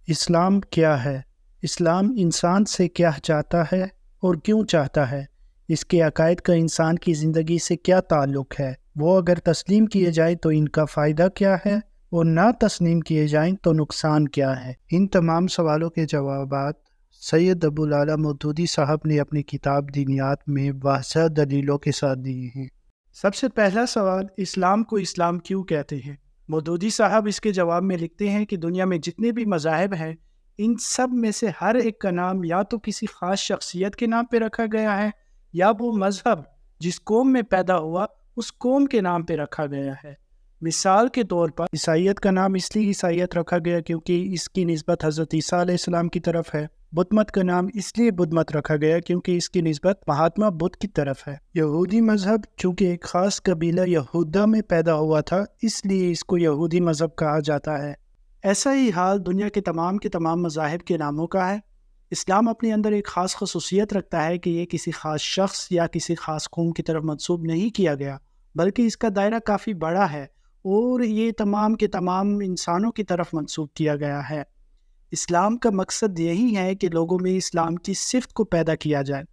اسلام کیا ہے؟ اسلام انسان سے کیا چاہتا ہے اور کیوں چاہتا ہے؟ اس کے عقائد کا انسان کی زندگی سے کیا تعلق ہے؟ وہ اگر تسلیم کیے جائیں تو ان کا فائدہ کیا ہے اور نہ تسلیم کیے جائیں تو نقصان کیا ہے؟ ان تمام سوالوں کے جوابات سید ابو العلا مودودی صاحب نے اپنی کتاب دینیات میں واضح دلیلوں کے ساتھ دیے ہیں۔ سب سے پہلا سوال، اسلام کو اسلام کیوں کہتے ہیں؟ مودودی صاحب اس کے جواب میں لکھتے ہیں کہ دنیا میں جتنے بھی مذاہب ہیں ان سب میں سے ہر ایک کا نام یا تو کسی خاص شخصیت کے نام پہ رکھا گیا ہے یا وہ مذہب جس قوم میں پیدا ہوا اس قوم کے نام پہ رکھا گیا ہے۔ مثال کے طور پر عیسائیت کا نام اس لیے عیسائیت رکھا گیا کیونکہ اس کی نسبت حضرت عیسیٰ علیہ السلام کی طرف ہے۔ بدھ مت کا نام اس لیے بدھ مت رکھا گیا کیونکہ اس کی نسبت مہاتما بدھ کی طرف ہے۔ یہودی مذہب چونکہ ایک خاص قبیلہ یہودا میں پیدا ہوا تھا اس لیے اس کو یہودی مذہب کہا جاتا ہے۔ ایسا ہی حال دنیا کے تمام مذاہب کے ناموں کا ہے۔ اسلام اپنے اندر ایک خاص خصوصیت رکھتا ہے کہ یہ کسی خاص شخص یا کسی خاص قوم کی طرف منسوب نہیں کیا گیا، بلکہ اس کا دائرہ کافی بڑا ہے اور یہ تمام کے تمام انسانوں کی طرف منسوب کیا گیا ہے۔ اسلام کا مقصد یہی ہے کہ لوگوں میں اسلام کی صفت کو پیدا کیا جائے۔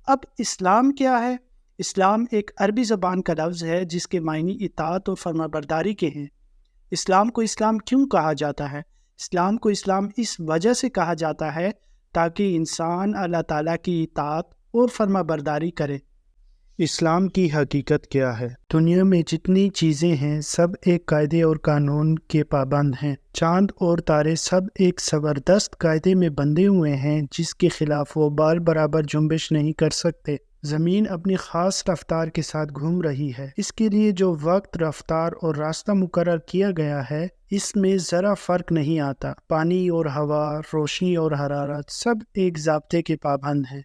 اب اسلام کیا ہے؟ اسلام ایک عربی زبان کا لفظ ہے جس کے معنی اطاعت اور فرمانبرداری کے ہیں۔ اسلام کو اسلام کیوں کہا جاتا ہے؟ اسلام کو اسلام اس وجہ سے کہا جاتا ہے تاکہ انسان اللہ تعالیٰ کی اطاعت اور فرمانبرداری کرے۔ اسلام کی حقیقت کیا ہے؟ دنیا میں جتنی چیزیں ہیں سب ایک قاعدے اور قانون کے پابند ہیں۔ چاند اور تارے سب ایک زبردست قاعدے میں بندھے ہوئے ہیں جس کے خلاف وہ بال برابر جنبش نہیں کر سکتے۔ زمین اپنی خاص رفتار کے ساتھ گھوم رہی ہے۔ اس کے لیے جو وقت، رفتار اور راستہ مقرر کیا گیا ہے اس میں ذرا فرق نہیں آتا۔ پانی اور ہوا، روشنی اور حرارت سب ایک ضابطے کے پابند ہیں۔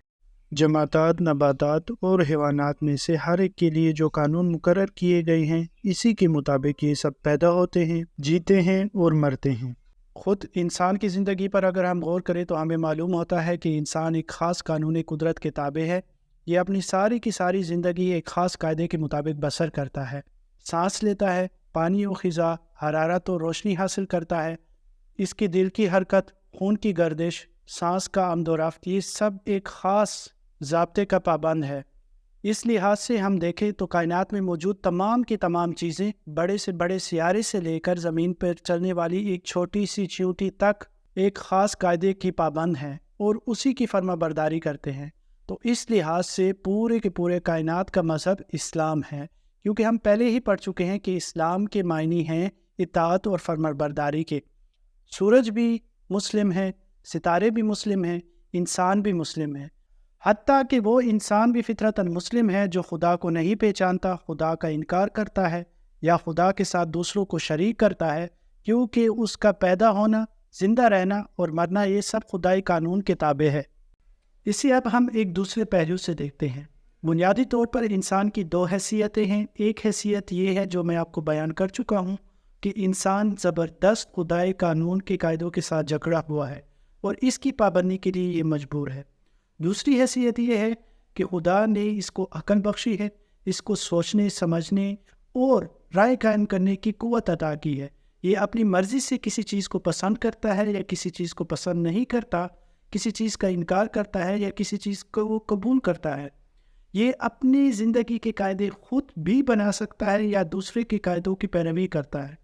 جمادات، نباتات اور حیوانات میں سے ہر ایک کے لیے جو قانون مقرر کیے گئے ہیں اسی کے مطابق یہ سب پیدا ہوتے ہیں، جیتے ہیں اور مرتے ہیں۔ خود انسان کی زندگی پر اگر ہم غور کریں تو ہمیں معلوم ہوتا ہے کہ انسان ایک خاص قانون قدرت کے تابع ہے۔ یہ اپنی ساری کی ساری زندگی ایک خاص قاعدے کے مطابق بسر کرتا ہے۔ سانس لیتا ہے، پانی و غذا، حرارت اور روشنی حاصل کرتا ہے۔ اس کی دل کی حرکت، خون کی گردش، سانس کا آمد و رفت، یہ سب ایک خاص ضابطے کا پابند ہے۔ اس لحاظ سے ہم دیکھیں تو کائنات میں موجود تمام کی تمام چیزیں بڑے سے بڑے سیارے سے لے کر زمین پر چلنے والی ایک چھوٹی سی چیونٹی تک ایک خاص قاعدے کی پابند ہیں اور اسی کی فرما برداری کرتے ہیں۔ تو اس لحاظ سے پورے کے پورے کائنات کا مذہب اسلام ہے، کیونکہ ہم پہلے ہی پڑھ چکے ہیں کہ اسلام کے معنی ہیں اطاعت اور فرما برداری کے۔ سورج بھی مسلم ہے، ستارے بھی مسلم ہیں، انسان بھی مسلم ہے، حتیٰ کہ وہ انسان بھی فطرتاً مسلم ہے جو خدا کو نہیں پہچانتا، خدا کا انکار کرتا ہے یا خدا کے ساتھ دوسروں کو شریک کرتا ہے، کیونکہ اس کا پیدا ہونا، زندہ رہنا اور مرنا یہ سب خدائی قانون کے تابع ہے۔ اسے اب ہم ایک دوسرے پہلو سے دیکھتے ہیں۔ بنیادی طور پر انسان کی دو حیثیتیں ہیں۔ ایک حیثیت یہ ہے جو میں آپ کو بیان کر چکا ہوں کہ انسان زبردست خدائی قانون کے قاعدوں کے ساتھ جکڑا ہوا ہے اور اس کی پابندی کے لیے یہ مجبور ہے۔ دوسری حیثیت یہ ہے کہ خدا نے اس کو عقل بخشی ہے، اس کو سوچنے، سمجھنے اور رائے قائم کرنے کی قوت عطا کی ہے۔ یہ اپنی مرضی سے کسی چیز کو پسند کرتا ہے یا کسی چیز کو پسند نہیں کرتا، کسی چیز کا انکار کرتا ہے یا کسی چیز کو وہ قبول کرتا ہے۔ یہ اپنی زندگی کے قاعدے خود بھی بنا سکتا ہے یا دوسرے کے قاعدوں کی پیروی کرتا ہے۔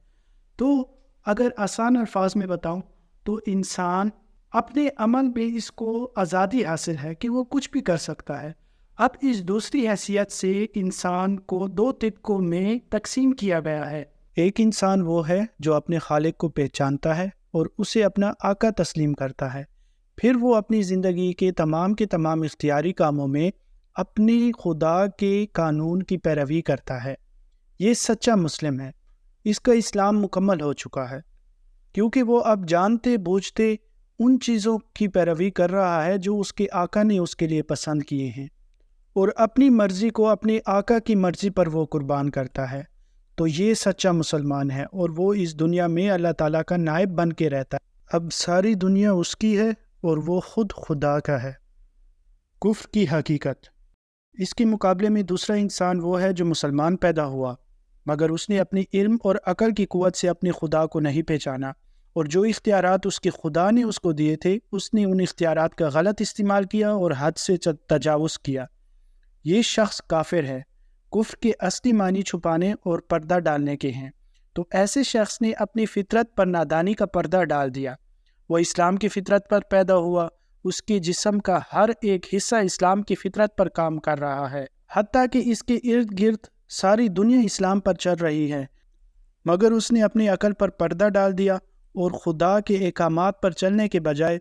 تو اگر آسان الفاظ میں بتاؤں تو انسان اپنے عمل میں اس کو آزادی حاصل ہے کہ وہ کچھ بھی کر سکتا ہے۔ اب اس دوسری حیثیت سے انسان کو دو طبقوں میں تقسیم کیا گیا ہے۔ ایک انسان وہ ہے جو اپنے خالق کو پہچانتا ہے اور اسے اپنا آقا تسلیم کرتا ہے، پھر وہ اپنی زندگی کے تمام اختیاری کاموں میں اپنے خدا کے قانون کی پیروی کرتا ہے۔ یہ سچا مسلم ہے۔ اس کا اسلام مکمل ہو چکا ہے کیونکہ وہ اب جانتے بوجھتے ان چیزوں کی پیروی کر رہا ہے جو اس کے آقا نے اس کے لیے پسند کیے ہیں اور اپنی مرضی کو اپنے آقا کی مرضی پر وہ قربان کرتا ہے۔ تو یہ سچا مسلمان ہے اور وہ اس دنیا میں اللہ تعالیٰ کا نائب بن کے رہتا ہے۔ اب ساری دنیا اس کی ہے اور وہ خود خدا کا ہے۔ کفر کی حقیقت۔ اس کے مقابلے میں دوسرا انسان وہ ہے جو مسلمان پیدا ہوا مگر اس نے اپنی علم اور عقل کی قوت سے اپنے خدا کو نہیں پہچانا اور جو اختیارات اس کے خدا نے اس کو دیے تھے اس نے ان اختیارات کا غلط استعمال کیا اور حد سے تجاوز کیا، یہ شخص کافر ہے۔ کفر کے اصلی معنی چھپانے اور پردہ ڈالنے کے ہیں، تو ایسے شخص نے اپنی فطرت پر نادانی کا پردہ ڈال دیا۔ وہ اسلام کی فطرت پر پیدا ہوا، اس کے جسم کا ہر ایک حصہ اسلام کی فطرت پر کام کر رہا ہے، حتیٰ کہ اس کے ارد گرد ساری دنیا اسلام پر چل رہی ہے، مگر اس نے اپنی عقل پر پردہ ڈال دیا اور خدا کے احکامات پر چلنے کے بجائے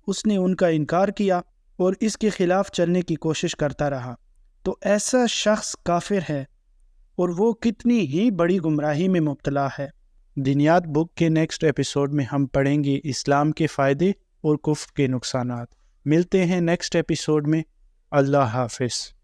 اس نے ان کا انکار کیا اور اس کے خلاف چلنے کی کوشش کرتا رہا، تو ایسا شخص کافر ہے اور وہ کتنی ہی بڑی گمراہی میں مبتلا ہے۔ دینیات بک کے نیکسٹ ایپیسوڈ میں ہم پڑھیں گے اسلام کے فائدے اور کفر کے نقصانات۔ ملتے ہیں نیکسٹ ایپیسوڈ میں۔ اللہ حافظ۔